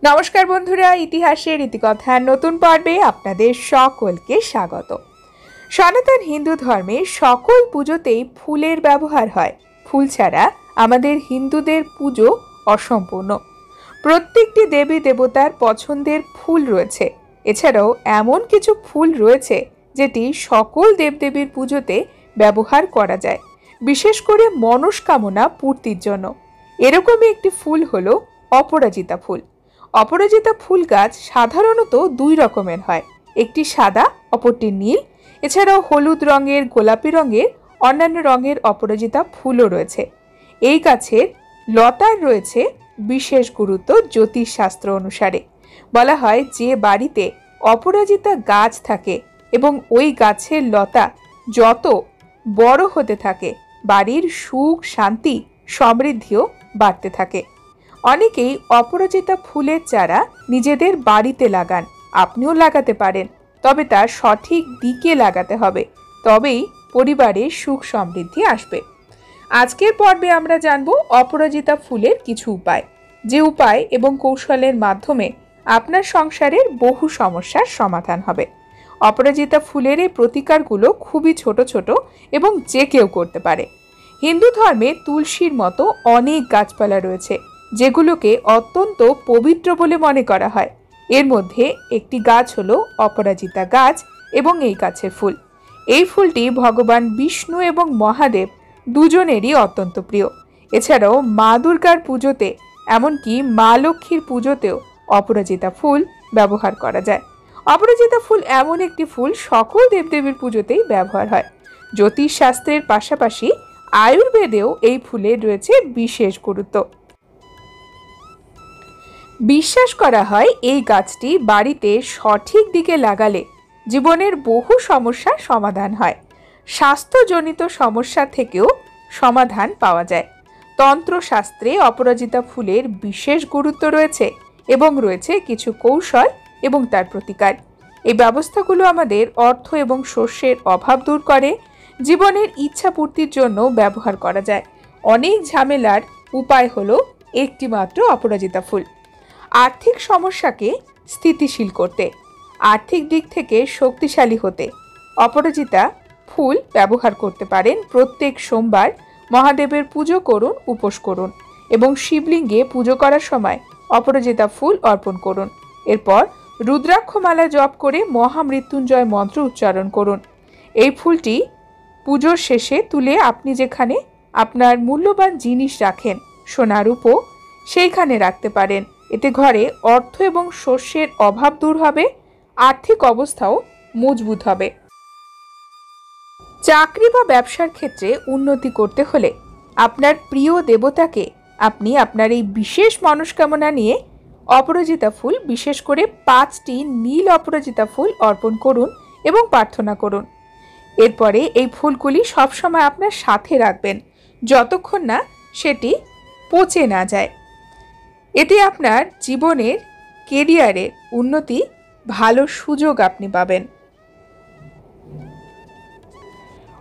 নমস্কার বন্ধুরা, ইতিহাসের ইতিকথার নতুন পর্বে আপনাদের সকলকে স্বাগত। সনাতন হিন্দু ধর্মে সকল পুজোতেই ফুলের ব্যবহার হয়। ফুল ছাড়া আমাদের হিন্দুদের পুজো অসম্পূর্ণ। প্রত্যেকটি দেবী দেবতার পছন্দের ফুল রয়েছে। এছাড়াও এমন কিছু ফুল রয়েছে যেটি সকল দেবদেবীর পুজোতে ব্যবহার করা যায়, বিশেষ করে মনস্কামনা পূর্তির জন্য। এরকমই একটি ফুল হলো অপরাজিতা ফুল। অপরাজিতা ফুল গাছ সাধারণত দুই রকমের হয়, একটি সাদা, অপরটি নীল। এছাড়াও হলুদ রঙের, গোলাপি রঙের, অন্যান্য রঙের অপরাজিতা ফুলও রয়েছে। এই গাছের লতার রয়েছে বিশেষ গুরুত্ব। জ্যোতিষশাস্ত্র অনুসারে বলা হয়, যে বাড়িতে অপরাজিতা গাছ থাকে এবং ওই গাছের লতা যত বড় হতে থাকে, বাড়ির সুখ, শান্তি, সমৃদ্ধিও বাড়তে থাকে। অনেকেই অপরাজিতা ফুলের চারা নিজেদের বাড়িতে লাগান। আপনিও লাগাতে পারেন, তবে তা সঠিক দিকে লাগাতে হবে, তবেই পরিবারে সুখ সমৃদ্ধি আসবে। আজকের পর্বে আমরা জানব অপরাজিতা ফুলের কিছু উপায়, যে উপায় এবং কৌশলের মাধ্যমে আপনার সংসারের বহু সমস্যার সমাধান হবে। অপরাজিতা ফুলের এই প্রতিকারগুলো খুবই ছোট ছোট এবং যে কেউ করতে পারে। হিন্দু ধর্মে তুলসীর মতো অনেক গাছপালা রয়েছে, যেগুলোকে অত্যন্ত পবিত্র বলে মনে করা হয়। এর মধ্যে একটি গাছ হলো অপরাজিতা গাছ এবং এই গাছের ফুল। এই ফুলটি ভগবান বিষ্ণু এবং মহাদেব দুজনেরই অত্যন্ত প্রিয়। এছাড়াও মা দুর্গার পুজোতে, এমনকি মা লক্ষ্মীর পুজোতেও অপরাজিতা ফুল ব্যবহার করা যায়। অপরাজিতা ফুল এমন একটি ফুল সকল দেবদেবীর পুজোতেই ব্যবহার হয়। জ্যোতিষশাস্ত্রের পাশাপাশি আয়ুর্বেদেও এই ফুলের রয়েছে বিশেষ গুরুত্ব। বিশ্বাস করা হয়, এই গাছটি বাড়িতে সঠিক দিকে লাগালে জীবনের বহু সমস্যার সমাধান হয়। স্বাস্থ্যজনিত সমস্যা থেকেও সমাধান পাওয়া যায়। তন্ত্রশাস্ত্রে অপরাজিতা ফুলের বিশেষ গুরুত্ব রয়েছে এবং রয়েছে কিছু কৌশল এবং তার প্রতিকার। এই ব্যবস্থাগুলো আমাদের অর্থ এবং শস্যের অভাব দূর করে, জীবনের ইচ্ছা পূর্তির জন্য ব্যবহার করা যায়। অনেক ঝামেলার উপায় হলো একটি মাত্র অপরাজিতা ফুল। আর্থিক সমস্যাকে স্থিতিশীল করতে, আর্থিক দিক থেকে শক্তিশালী হতে অপরাজিতা ফুল ব্যবহার করতে পারেন। প্রত্যেক সোমবার মহাদেবের পুজো করুন, উপোস করুন এবং শিবলিঙ্গে পুজো করার সময় অপরাজিতা ফুল অর্পণ করুন। এরপর রুদ্রাক্ষমালা জপ করে মহামৃত্যুঞ্জয় মন্ত্র উচ্চারণ করুন। এই ফুলটি পুজোর শেষে তুলে আপনি যেখানে আপনার মূল্যবান জিনিস রাখেন, সোনা রূপো, সেইখানে রাখতে পারেন। এতে ঘরে অর্থ এবং শস্যের অভাব দূর হবে, আর্থিক অবস্থাও মজবুত হবে। চাকরি বা ব্যবসার ক্ষেত্রে উন্নতি করতে হলে আপনার প্রিয় দেবতাকে আপনি আপনার এই বিশেষ মনস্কামনা নিয়ে অপরাজিতা ফুল, বিশেষ করে 5টি নীল অপরাজিতা ফুল অর্পণ করুন এবং প্রার্থনা করুন। এরপরে এই ফুলগুলি সবসময় আপনার সাথে রাখবেন, যতক্ষণ না সেটি পচে না যায়। এতে আপনার জীবনের, কেরিয়ারের উন্নতি, ভালো সুযোগ আপনি পাবেন।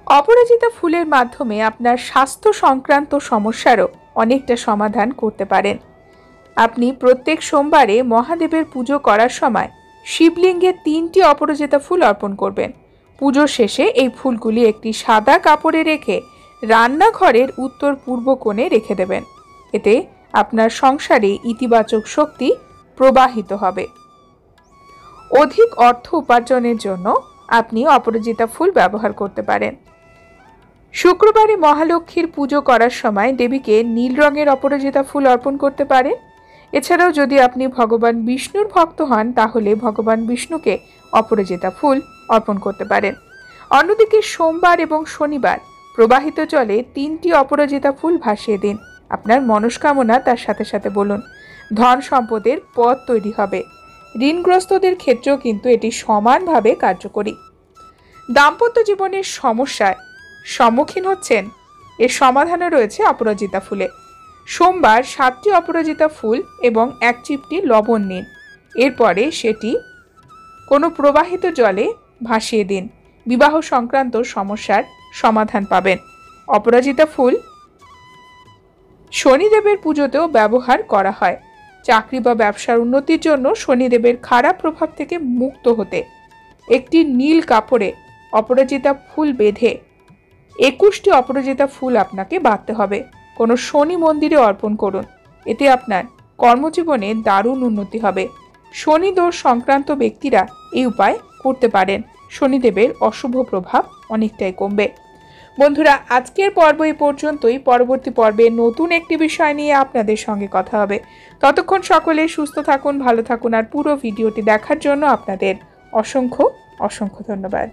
অপরাজিতা ফুলের মাধ্যমে আপনার স্বাস্থ্য সংক্রান্ত সমস্যারও অনেকটা সমাধান করতে পারেন। আপনি প্রত্যেক সোমবারে মহাদেবের পুজো করার সময় শিবলিঙ্গে 3টি অপরাজিতা ফুল অর্পণ করবেন। পুজো শেষে এই ফুলগুলি একটি সাদা কাপড়ে রেখে রান্নাঘরের উত্তর পূর্ব কোণে রেখে দেবেন। এতে আপনার সংসারে ইতিবাচক শক্তি প্রবাহিত হবে। অধিক অর্থ উপার্জনের জন্য আপনি অপরাজিতা ফুল ব্যবহার করতে পারেন। শুক্রবারে মহালক্ষ্মীর পুজো করার সময় দেবীকে নীল রঙের অপরাজিতা ফুল অর্পণ করতে পারেন। এছাড়াও যদি আপনি ভগবান বিষ্ণুর ভক্ত হন, তাহলে ভগবান বিষ্ণুকে অপরাজিতা ফুল অর্পণ করতে পারেন। অন্যদিকে সোমবার এবং শনিবার প্রবাহিত জলে 3টি অপরাজিতা ফুল ভাসিয়ে দিন। আপনার মনস্কামনা তার সাথে সাথে বলুন। ধন সম্পদের পথ তৈরি হবে। ঋণগ্রস্তদের ক্ষেত্রেও কিন্তু এটি সমানভাবে কার্যকরী। দাম্পত্য জীবনের সমস্যায় সম্মুখীন হচ্ছেন, এর সমাধানও রয়েছে অপরাজিতা ফুলে। সোমবার 7টি অপরাজিতা ফুল এবং 1 চিমটি লবণ নিন। এরপরে সেটি কোনো প্রবাহিত জলে ভাসিয়ে দিন। বিবাহ সংক্রান্ত সমস্যার সমাধান পাবেন। অপরাজিতা ফুল শনিদেবের পুজোতেও ব্যবহার করা হয়। চাকরি বা ব্যবসার উন্নতির জন্য শনিদেবের খারাপ প্রভাব থেকে মুক্ত হতে একটি নীল কাপড়ে অপরাজিতা ফুল বেঁধে 21টি অপরাজিতা ফুল আপনাকে বাঁধতে হবে। কোনো শনি মন্দিরে অর্পণ করুন, এতে আপনার কর্মজীবনে দারুণ উন্নতি হবে। শনি দোষ সংক্রান্ত ব্যক্তিরা এই উপায় করতে পারেন, শনিদেবের অশুভ প্রভাব অনেকটাই কমবে। বন্ধুরা, আজকের পর্ব এই পর্যন্তই। পরবর্তী পর্বে নতুন একটি বিষয় নিয়ে আপনাদের সঙ্গে কথা হবে। ততক্ষণ সকলে সুস্থ থাকুন, ভালো থাকুন, আর পুরো ভিডিওটি দেখার জন্য আপনাদের অসংখ্য অসংখ্য ধন্যবাদ।